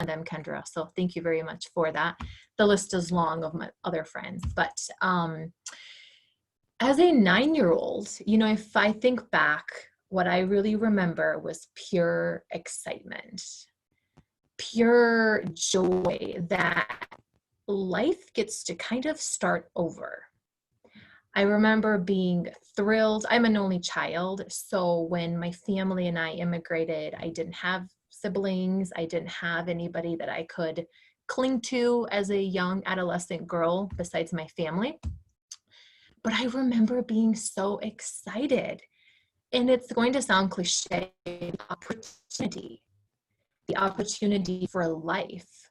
them, Kendra. So thank you very much for that. The list is long of my other friends, but as a 9-year-old, if I think back, what I really remember was pure excitement, pure joy that life gets to kind of start over. I remember being thrilled. I'm an only child, so when my family and I immigrated, I didn't have siblings. I didn't have anybody that I could cling to as a young adolescent girl besides my family. But I remember being so excited. And it's going to sound cliche, the opportunity for life,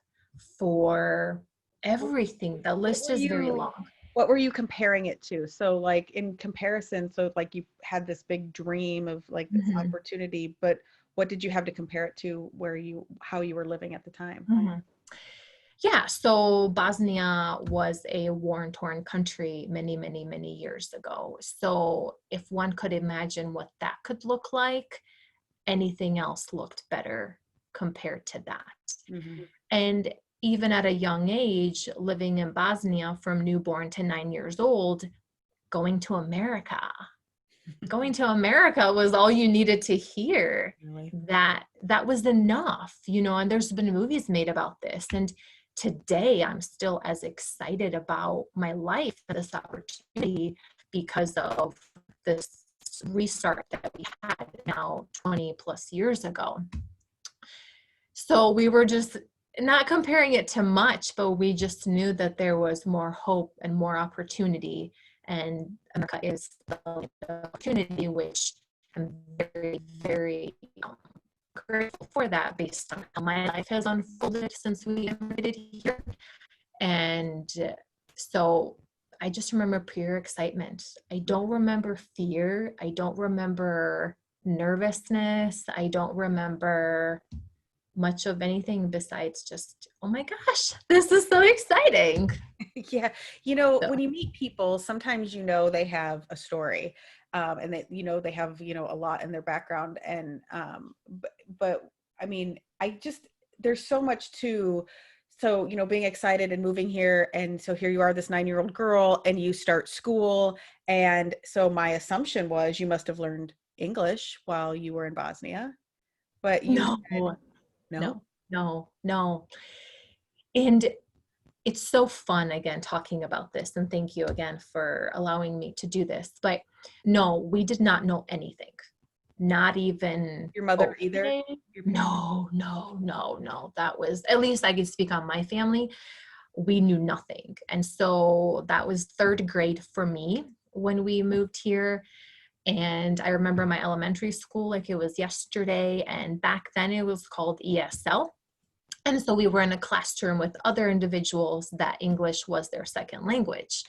for everything. The list is very long. What were you comparing it to? So like in comparison, so like you had this big dream of like this opportunity, but what did you have to compare it to how you were living at the time? Yeah, so Bosnia was a war-torn country many, many, many years ago. So if one could imagine what that could look like, anything else looked better compared to that. And even at a young age, living in Bosnia from newborn to 9 years old, going to America was all you needed to hear. Really? That was enough, and there's been movies made about this. And today I'm still as excited about my life and this opportunity because of this restart that we had now 20 plus years ago. So we were just not comparing it to much, but we just knew that there was more hope and more opportunity, and America is the opportunity, which I'm very, very grateful for that based on how my life has unfolded since we immigrated here. And so I just remember pure excitement. I don't remember fear. I don't remember nervousness. I don't remember much of anything besides just, oh my gosh, this is so exciting. Yeah. When you meet people, sometimes, they have a story, and they, they have, a lot in their background. And, but I mean, there's so much so, being excited and moving here. And so here you are, this 9-year-old girl, and you start school. And so my assumption was you must have learned English while you were in Bosnia, but you said, No. And it's so fun, again, talking about this. And thank you again for allowing me to do this. But no, we did not know anything. Not even your mother either? No. That was, at least I can speak on my family. We knew nothing. And so that was 3rd grade for me when we moved here. And I remember my elementary school like it was yesterday. And back then it was called ESL. And so we were in a classroom with other individuals that English was their second language.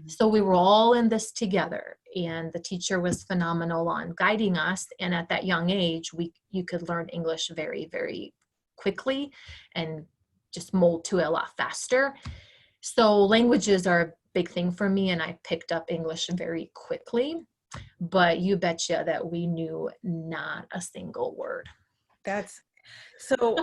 So we were all in this together, and the teacher was phenomenal on guiding us. And at that young age, you could learn English very, very quickly and just mold to it a lot faster. So languages are a big thing for me, and I picked up English very quickly. But you betcha that we knew not a single word. That's so...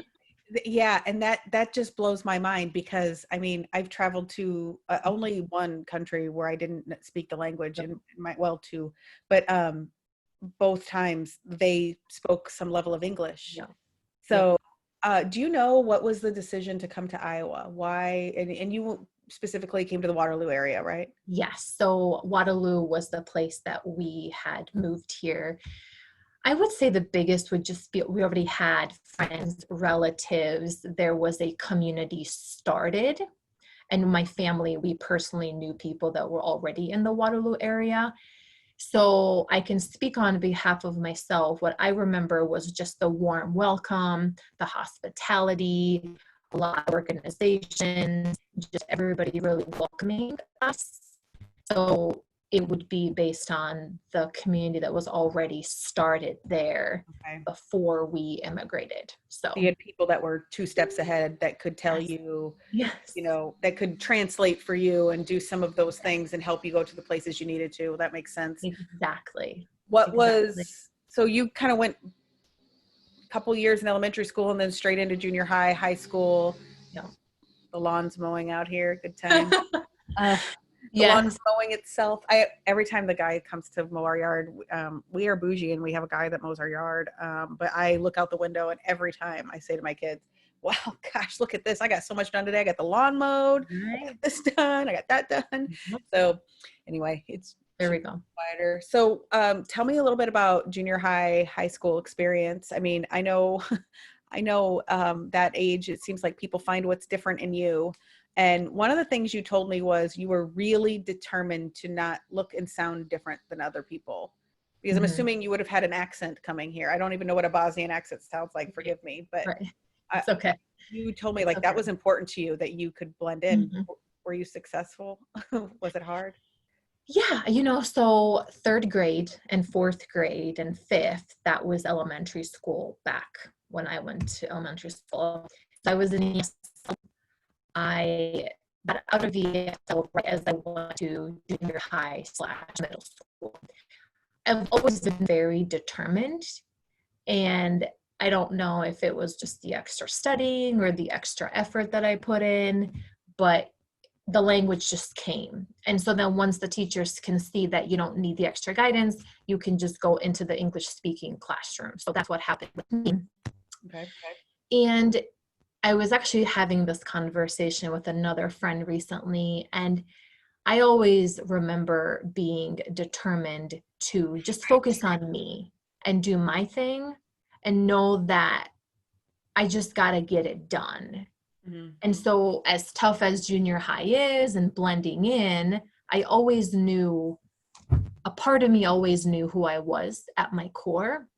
Yeah. And that just blows my mind, because I mean, I've traveled to only one country where I didn't speak the language, and two, but both times they spoke some level of English. Yeah. So do you know what was the decision to come to Iowa? Why? And you specifically came to the Waterloo area, right? Yes. So Waterloo was the place that we had moved here. I would say the biggest would just be, we already had friends, relatives. There was a community started. And my family, we personally knew people that were already in the Waterloo area. So I can speak on behalf of myself. What I remember was just the warm welcome, the hospitality, a lot of organizations, just everybody really welcoming us. So it would be based on the community that was already started there before we immigrated. So you had people that were 2 steps ahead that could tell you, that could translate for you and do some of those things and help you go to the places you needed to. That makes sense. Exactly. So you kind of went couple years in elementary school and then straight into junior high, high school. Yeah. The lawn's mowing out here. Good time. The lawn's Yes. mowing itself. Every time the guy comes to mow our yard, we are bougie and we have a guy that mows our yard. But I look out the window and every time I say to my kids, wow, gosh, look at this. I got so much done today. I got the lawn mowed. I got this done. I got that done. So anyway, there we go. Quieter. So tell me a little bit about junior high, high school experience. I mean, I know that age, it seems like people find what's different in you. And one of the things you told me was you were really determined to not look and sound different than other people. Because I'm assuming you would have had an accent coming here. I don't even know what a Bosnian accent sounds like. Forgive me, but it's okay. You told me that was important to you, that you could blend in. Were you successful? Was it hard? Yeah, so 3rd grade and 4th grade and 5th, that was elementary school back when I went to elementary school. So I was in ESL. I got out of ESL right as I went to junior high / middle school. I've always been very determined, and I don't know if it was just the extra studying or the extra effort that I put in, but the language just came. And so then once the teachers can see that you don't need the extra guidance, you can just go into the English speaking classroom. So that's what happened with me. Okay. And I was actually having this conversation with another friend recently, and I always remember being determined to just focus on me and do my thing and know that I just got to get it done. And so as tough as junior high is and blending in, I always knew, a part of me always knew who I was at my core.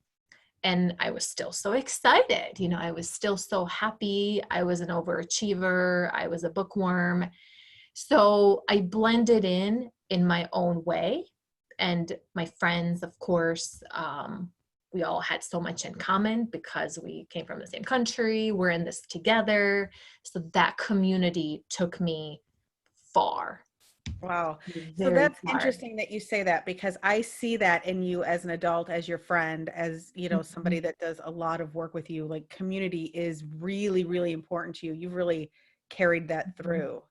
And I was still so excited. I was still so happy. I was an overachiever. I was a bookworm. So I blended in my own way. And my friends, of course, we all had so much in common because we came from the same country. We're in this together. So that community took me far. Wow. So that's interesting that you say that, because I see that in you as an adult, as your friend, as, somebody that does a lot of work with you. Like, community is really, really important to you. You've really carried that through.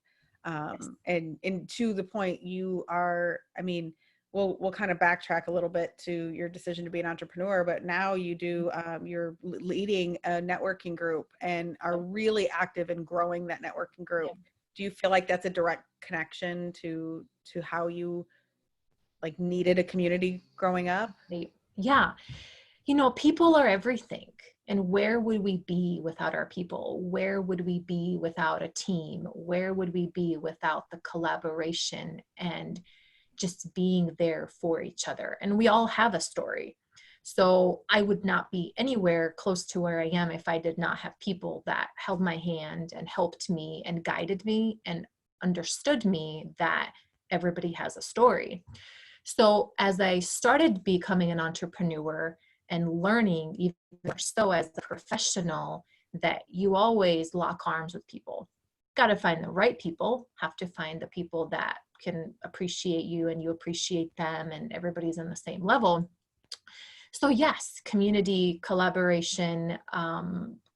And to the point you are, I mean, we'll kind of backtrack a little bit to your decision to be an entrepreneur, but now you do, you're leading a networking group and are really active in growing that networking group. Do you feel like that's a direct connection to how you needed a community growing up? Yeah. People are everything. And where would we be without our people? Where would we be without a team? Where would we be without the collaboration and just being there for each other? And we all have a story. So I would not be anywhere close to where I am if I did not have people that held my hand and helped me and guided me and understood me that everybody has a story. So as I started becoming an entrepreneur and learning even more so as a professional, that you always lock arms with people. Got to find the right people, have to find the people that can appreciate you and you appreciate them, and everybody's on the same level. So yes, community, collaboration,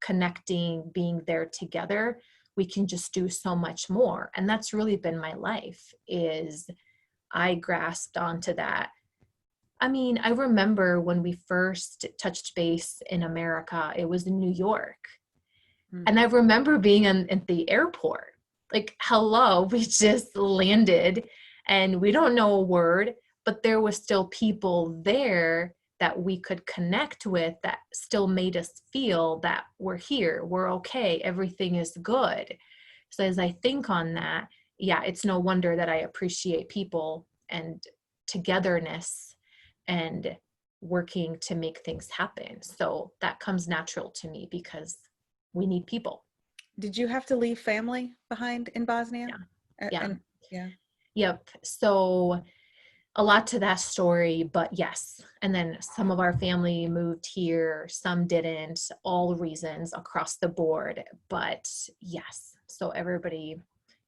connecting, being there together, we can just do so much more. And that's really been my life, is I grasped onto that. I mean, I remember when we first touched base in America, it was in New York. And I remember being at the airport, like, hello, we just landed and we don't know a word, but there was still people there that we could connect with that still made us feel that we're here, we're okay, everything is good. So as I think on that, yeah, it's no wonder that I appreciate people and togetherness and working to make things happen. So that comes natural to me because we need people. Did you have to leave family behind in Bosnia? Yeah. Yep. So a lot to that story, but yes. And then some of our family moved here, some didn't, all reasons across the board. But yes, so everybody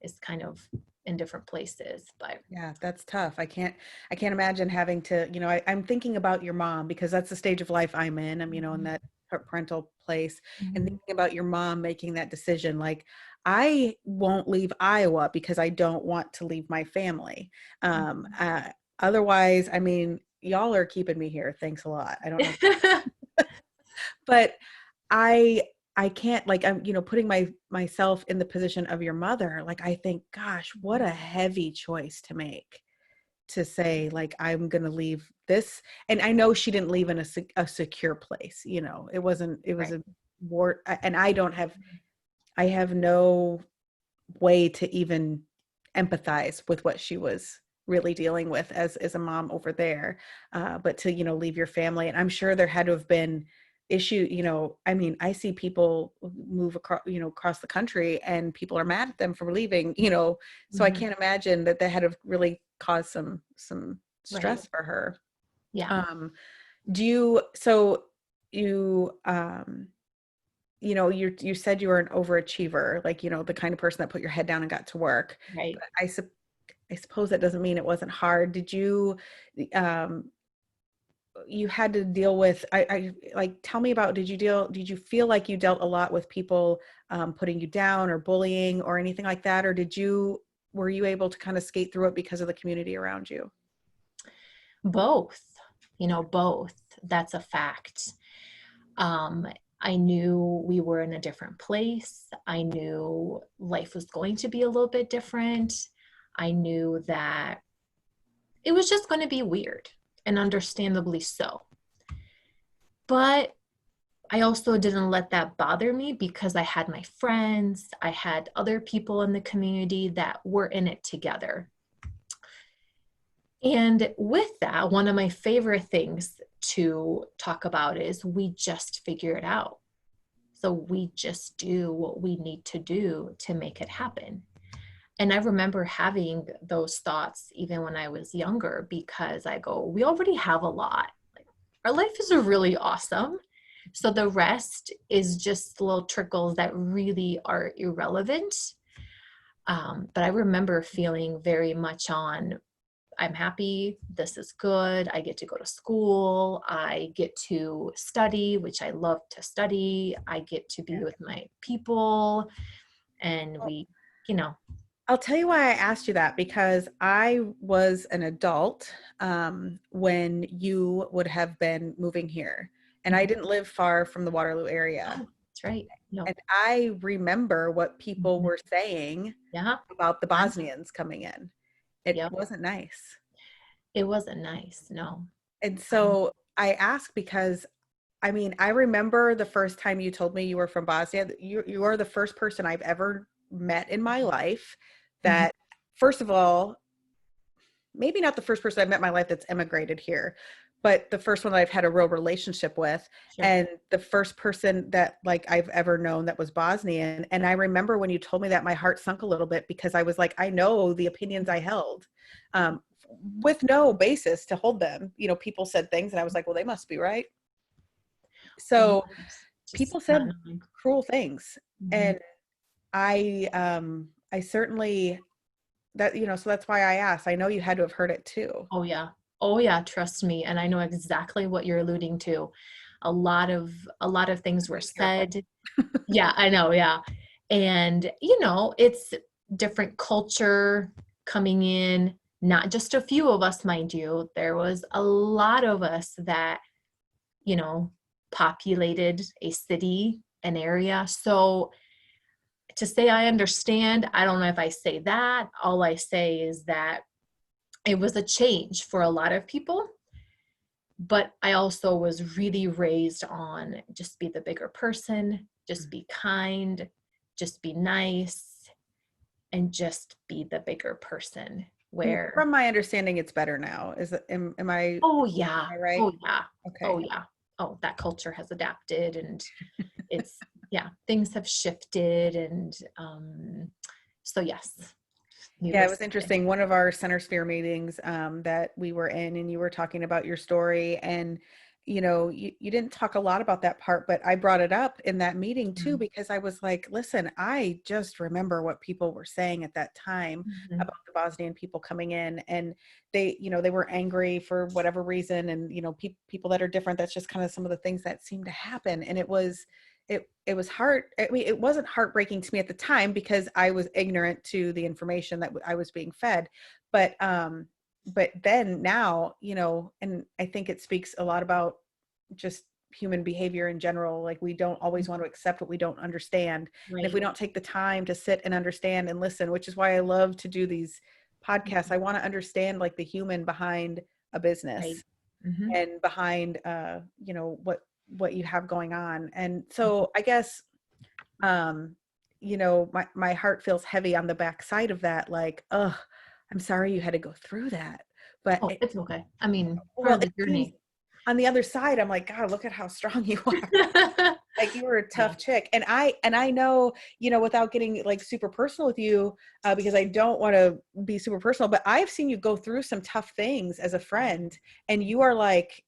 is kind of in different places. But yeah, that's tough. I can't imagine having to, I'm thinking about your mom, because that's the stage of life I'm in. I'm, in that parental place, and Mhm. thinking about your mom making that decision, like, I won't leave Iowa because I don't want to leave my family. Um, uh, Otherwise, I mean, y'all are keeping me here. Thanks a lot. I don't know, but I I can't, like, I'm, putting myself in the position of your mother. Like, I think, gosh, what a heavy choice to make, to say, like, I'm going to leave this. And I know she didn't leave in a secure place. It was Right. a war. And I have no way to even empathize with what she was really dealing with as a mom over there. But to, leave your family. And I'm sure there had to have been issue, I mean, I see people move across the country, and people are mad at them for leaving, so I Mhm. can't imagine that had to really cause some Right. stress for her. Yeah. Um, do you, so you, you said you were an overachiever, like, the kind of person that put your head down and got to work. Right. But I suppose that doesn't mean it wasn't hard. Did you, um, you had to deal with, I like, tell me about, did you feel like you dealt a lot with people putting you down or bullying or anything like that? Or were you able to kind of skate through it because of the community around you? Both, both. That's a fact. Um, I knew we were in a different place. I knew life was going to be a little bit different. I knew that it was just going to be weird, and understandably so. But I also didn't let that bother me because I had my friends, I had other people in the community that were in it together. And with that, one of my favorite things to talk about is we just figure it out. So we just do what we need to do to make it happen. And I remember having those thoughts even when I was younger, because I go, we already have a lot. Like, our life is really awesome. So the rest is just little trickles that really are irrelevant. But I remember feeling very much on, I'm happy. This is good. I get to go to school. I get to study, which I love to study. I get to be Yeah. with my people. And we, you know, I'll tell you why I asked you that, because I was an adult when you would have been moving here, and I mhm. didn't live far from the Waterloo area. Oh, that's right. No. And I remember what people Mhm. were saying Yeah. about the Yeah. Bosnians coming in. It Yep. wasn't nice. It wasn't nice. No. And Um, so I ask because, I mean, I remember the first time you told me you were from Bosnia. You are the first person I've ever met in my life mhm. that, first of all, maybe not the first person I've met in my life that's emigrated here, but the first one that I've had a real relationship with, Sure. and the first person that, like, I've ever known that was Bosnian. And I remember when you told me that, my heart sunk a little bit, because I was like, I know the opinions I held, um, with no basis to hold them. People said things, and I was like, well, they must be right. So Almost just people not said knowing. cruel things, Mhm. and I certainly, so that's why I asked. I know you had to have heard it too. Oh yeah. Oh yeah, trust me. And I know exactly what you're alluding to. A lot of things were Be careful. said. Yeah, I know, yeah. And it's different culture coming in, not just a few of us, mind you. There was a lot of us that, you know, populated a city, an area. So to say I understand, I don't know if I say that. All I say is that it was a change for a lot of people, but I also was really raised on just be the bigger person, just be kind, just be nice, and just be the bigger person. And Where, from my understanding, it's better now. Am I oh yeah, right? oh yeah, oh Okay. yeah, oh, that culture has adapted, and it's, yeah, things have shifted. And so yes, Yeah, it needless was to say. interesting. One of our center sphere meetings that we were in, and you were talking about your story, and you didn't talk a lot about that part, but I brought it up in that meeting too, because I was like, listen, I just remember what people were saying at that time Mm-hmm. about the Bosnian people coming in, and they were angry for whatever reason. And, people that are different, that's just kind of some of the things that seem to happen. And it was hard. I mean, it wasn't heartbreaking to me at the time because I was ignorant to the information that I was being fed. But then now, and I think it speaks a lot about just human behavior in general. Like, we don't always want to accept what we don't understand. Right. And if we don't take the time to sit and understand and listen, which is why I love to do these podcasts, I want to understand like the human behind a business, Right. Mm-hmm. and behind, what you have going on. And so I guess, my heart feels heavy on the backside of that. Like, oh, I'm sorry you had to go through that. But Oh, it's okay. I mean, part well, of the it seems journey. on the other side, I'm like, God, look at how strong you are. Like, you were a tough chick. And I know, without getting like super personal with you, because I don't want to be super personal, but I've seen you go through some tough things as a friend, and you are like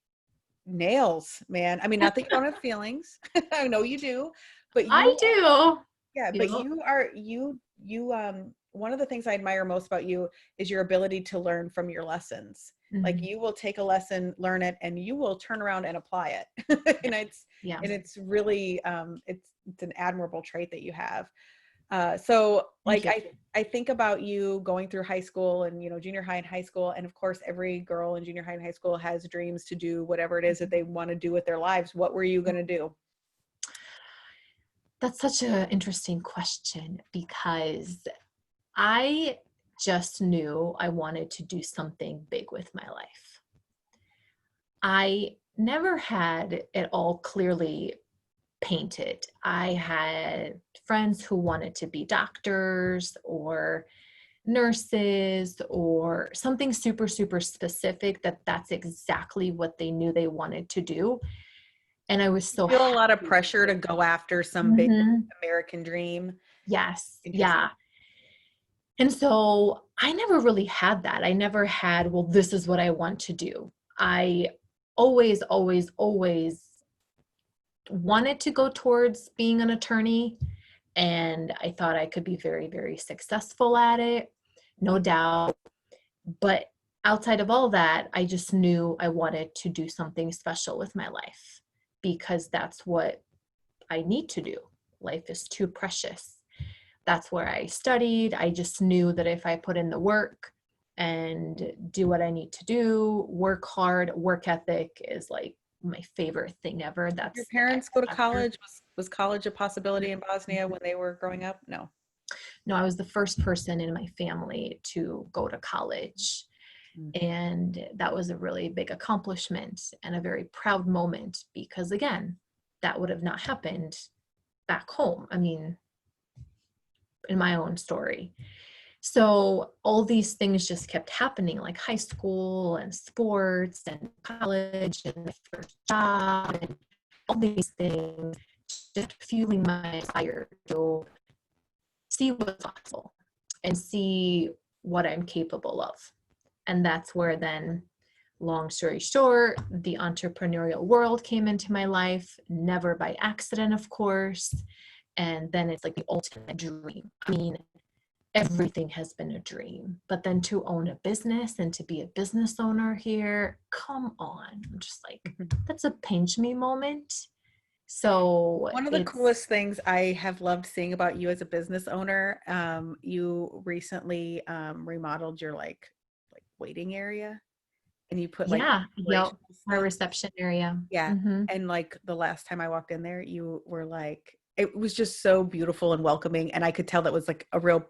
nails, man. I mean, not that you don't have feelings. I know you do, but I do. yeah, but Yep. one of the things I admire most about you is your ability to learn from your lessons. Like, Mm-hmm. you will take a lesson, learn it, and you will turn around and apply it. and it's Yeah. and it's really, it's an admirable trait that you have. So Thank like, you. I think about you going through high school and, junior high and high school. And of course, every girl in junior high and high school has dreams to do whatever it is that they want to do with their lives. What were you going to do? That's such an interesting question because I just knew I wanted to do something big with my life. I never had it all clearly painted. I had friends who wanted to be doctors or nurses or something super, super specific that's exactly what they knew they wanted to do. And I was so Feel a lot of happy. pressure to go after some big Mhm. American dream. Yes. Interesting. Yeah. And so I never really had that. I never had, well, this is what I want to do. I always, always, always wanted to go towards being an attorney. And I thought I could be very, very successful at it, no doubt. But outside of all that, I just knew I wanted to do something special with my life because that's what I need to do. Life is too precious. That's where I studied. I just knew that if I put in the work and do what I need to do, work hard, work ethic is like my favorite thing ever. Your That's the parents X go to factor. college? Was college a possibility in Bosnia when they were growing up? No. No, I was the first person in my family to go to college. And that was a really big accomplishment and a very proud moment because, again, that would have not happened back home. I mean, in my own story. So all these things just kept happening, like high school and sports and college and my first job and all these things, just fueling my desire to see what's possible and see what I'm capable of. And that's where then, long story short, the entrepreneurial world came into my life, never by accident, of course. And then it's like the ultimate dream. I mean, everything has been a dream, but then to own a business and to be a business owner here, come on. I'm just like, that's a pinch me moment. So One of the it's, coolest things I have loved seeing about you as a business owner, you recently remodeled your like waiting area, and you put like yeah, yep, inspirational our stuff. reception area. Yeah. Mm-hmm. And like the last time I walked in there, you were like, it was just so beautiful and welcoming. And I could tell that was like a real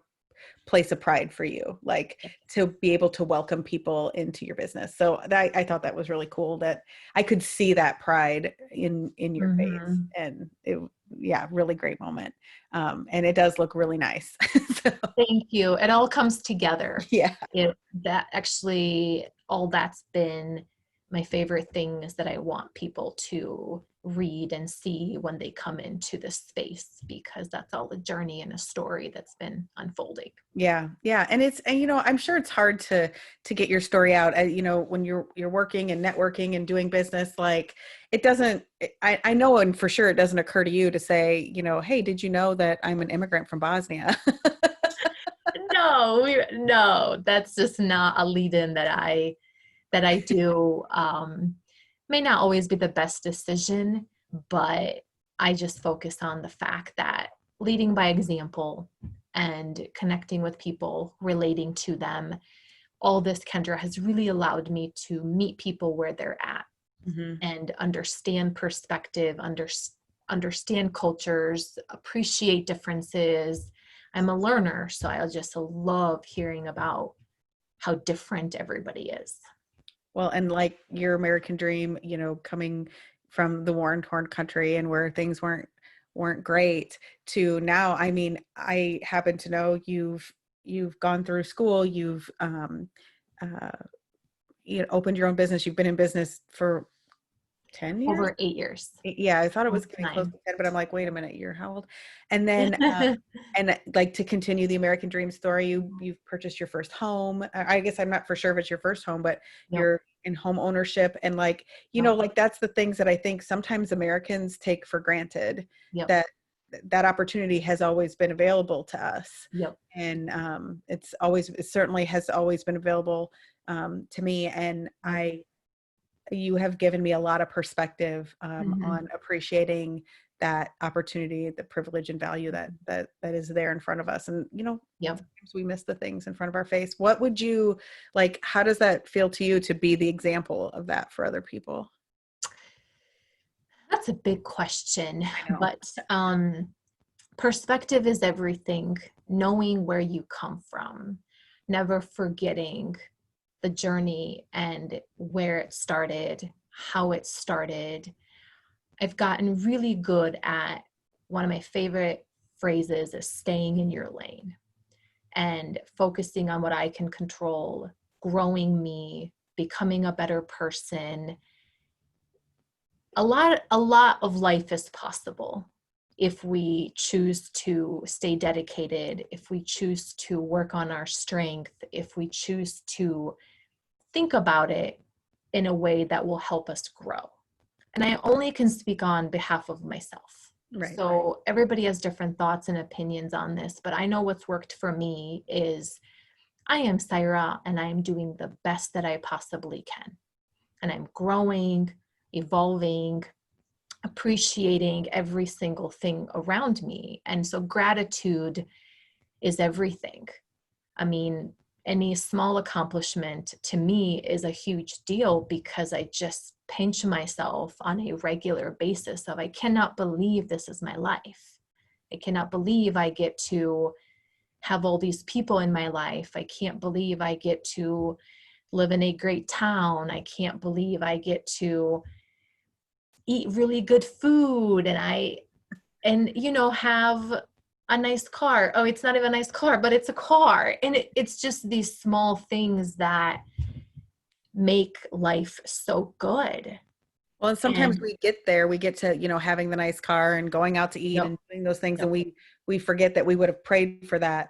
place of pride for you, like to be able to welcome people into your business. So I thought that was really cool, that I could see that pride in your face. Mm-hmm. And yeah, really great moment. And it does look really nice. So, Thank you. It all comes together. yeah. That actually, all that's been my favorite things that I want people to read and see when they come into this space, because that's all a journey and a story that's been unfolding. Yeah. Yeah. And you know, I'm sure it's hard to get your story out. You know, when you're working and networking and doing business, like it doesn't, I know, and for sure it doesn't occur to you to say, you know, hey, did you know that I'm an immigrant from Bosnia? No, that's just not a lead-in that I do. May not always be the best decision, but I just focus on the fact that leading by example and connecting with people, relating to them, all this, Kendra, has really allowed me to meet people where they're at Mm-hmm. and understand perspective, understand cultures, appreciate differences. I'm a learner, so I just love hearing about how different everybody is. Well, and like your American dream, you know, coming from the war-torn country and where things weren't great to now, I mean, I happen to know you've gone through school, you've uh, you know, opened your own business, you've been in business for 10 years. Over 8 years. Yeah, I thought it was Almost getting close 9. to 10, but I'm like, wait a minute, you're how old? And then and like to continue the American dream story, you've purchased your first home. I guess I'm not for sure if it's your first home, but Yep. you're in home ownership. And like, you Yep. know, like that's the things that I think sometimes Americans take for granted, Yep. that that opportunity has always been available to us. Yep. And it certainly has always been available to me. And you have given me a lot of perspective on appreciating that opportunity, the privilege and value that is there in front of us. And, you know, Yep. sometimes we miss the things in front of our face. What would you like, how does that feel to you to be the example of that for other people? That's a big question, I know. but perspective is everything. Knowing where you come from, never forgetting the journey and where it started, how it started. I've gotten really good at, one of my favorite phrases is staying in your lane and focusing on what I can control, growing me, becoming a better person. A lot of life is possible if we choose to stay dedicated, if we choose to work on our strength, if we choose to think about it in a way that will help us grow. And I only can speak on behalf of myself. Right. So everybody has different thoughts and opinions on this, but I know what's worked for me is I am Sajra and I am doing the best that I possibly can. And I'm growing, evolving, appreciating every single thing around me. And so gratitude is everything. I mean, any small accomplishment to me is a huge deal because I just pinch myself on a regular basis of, I cannot believe this is my life. I cannot believe I get to have all these people in my life. I can't believe I get to live in a great town. I can't believe I get to eat really good food and you know, have a nice car. Oh, it's not even a nice car, but it's a car. And it's just these small things that make life so good. Well, and sometimes And we get there, we get to, you know, having the nice car and going out to eat yep, and doing those things. yep. And we forget that we would have prayed for that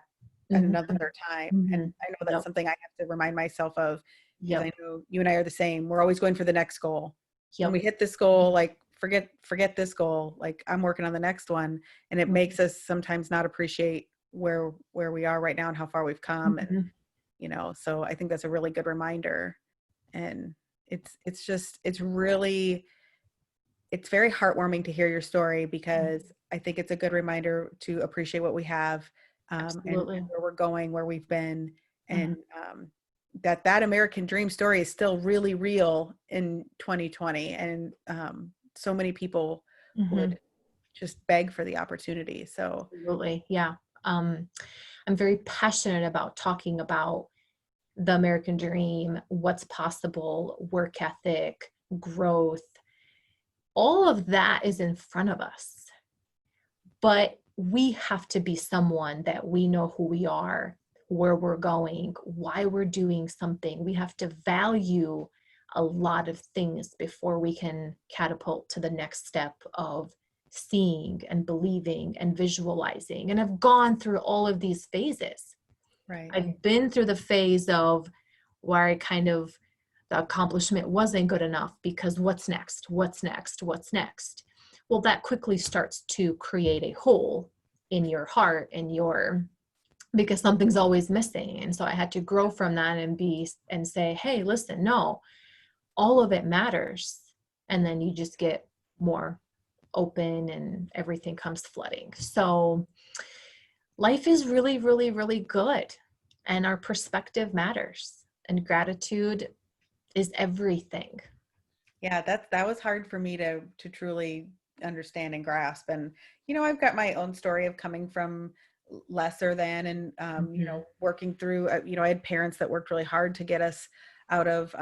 Mm-hmm, another time. And I know that's yep, something I have to remind myself of, because yep, I know you and I are the same. We're always going for the next goal. When yep. we hit this goal, like forget this goal. Like I'm working on the next one. And it makes us sometimes not appreciate where we are right now and how far we've come. And, Mm-hmm, you know, so I think that's a really good reminder. And it's just, it's very heartwarming to hear your story, because I think it's a good reminder to appreciate what we have, and absolutely. where we're going, where we've been, Mm-hmm, and that American dream story is still really real in 2020. And so many people mm-hmm, would just beg for the opportunity. So absolutely. Yeah. Um, I'm very passionate about talking about the American dream, what's possible, work ethic, growth. All of that is in front of us. But we have to be someone that we know who we are, where we're going, why we're doing something. We have to value a lot of things before we can catapult to the next step of seeing and believing and visualizing. And I've gone through all of these phases. Right. I've been through the phase of where I kind of, the accomplishment wasn't good enough because what's next? What's next? What's next? Well, that quickly starts to create a hole in your heart and because something's always missing. And so I had to grow from that and say, hey, listen, no, all of it matters. And then you just get more open and everything comes flooding. So life is really, really, really good. And our perspective matters. And gratitude is everything. Yeah, that was hard for me to truly understand and grasp. And, you know, I've got my own story of coming from lesser than, and, you know, working through, you know, I had parents that worked really hard to get us out of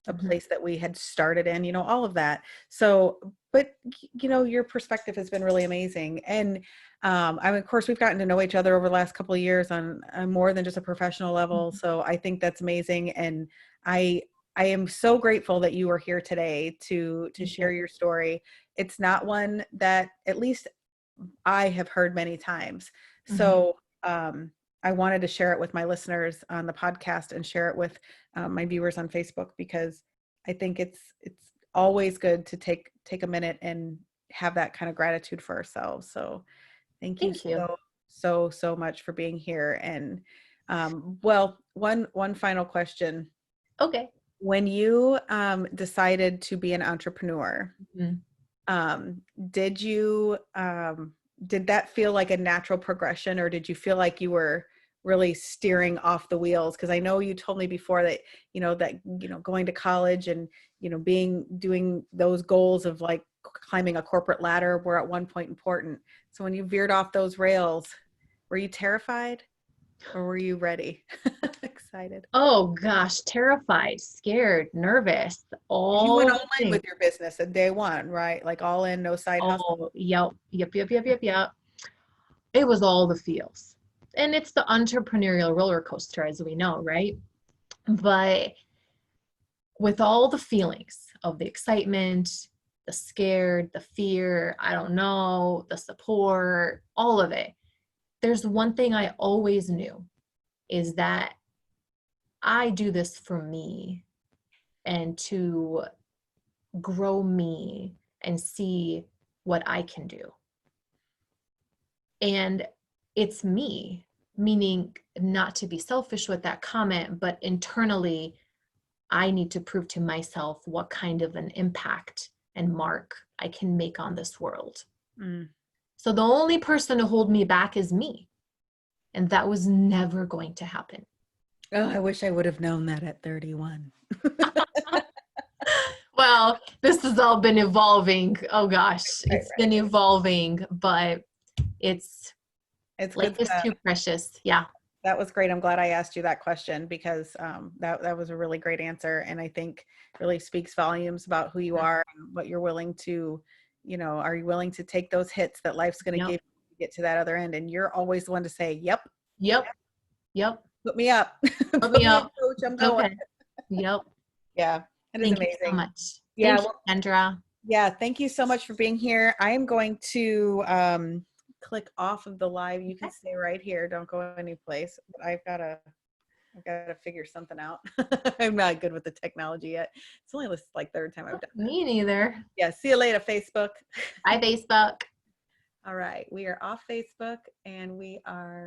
a place that we had started in, you know, all of that. So, but, you know, your perspective has been really amazing. And I mean, of course, we've gotten to know each other over the last couple of years on more than just a professional level. So I think that's amazing. And I am so grateful that you are here today to share your story. It's not one that at least I have heard many times. So I wanted to share it with my listeners on the podcast and share it with my viewers on Facebook, because I think it's always good to take a minute and have that kind of gratitude for ourselves. So thank you so much for being here. And well, one final question. Okay. When you decided to be an entrepreneur, did you did that feel like a natural progression, or did you feel like you were really steering off the wheels? Because I know you told me before that going to college and doing those goals of like climbing a corporate ladder were at one point important. So when you veered off those rails, were you terrified? Or were you ready? Excited? Oh gosh, terrified, scared, nervous, You went all all the in things. with your business at day one, right? Like all in, no side hustle. Oh, yep. It was all the feels. And it's the entrepreneurial roller coaster, as we know, right? But with all the feelings of the excitement, the scared, the fear, I don't know, the support, all of it, there's one thing I always knew is that I do this for me and to grow me and see what I can do. And it's me, meaning not to be selfish with that comment, but internally, I need to prove to myself what kind of an impact and mark I can make on this world. So the only person to hold me back is me. And that was never going to happen. Oh, I wish I would have known that at 31. Well, this has all been evolving. Oh gosh, it's been evolving, but it's life is too precious. Yeah. That was great. I'm glad I asked you that question, because that was a really great answer. And I think really speaks volumes about who you are and what you're willing to, are you willing to take those hits that life's going to give you to get to that other end? And you're always the one to say, yep. Put me up. Put me up. Coach, I'm going. Okay. Yep. Yeah. It is amazing. Thank you so much. Yeah. Thank you, Sajra. Yeah. Thank you so much for being here. I am going to click off of the live. You can stay right here. Don't go any place. I've got to figure something out. I'm not good with the technology yet. It's only like third time I've done it. Me neither. Yeah. See you later, Facebook. Bye, Facebook. All right. We are off Facebook and we are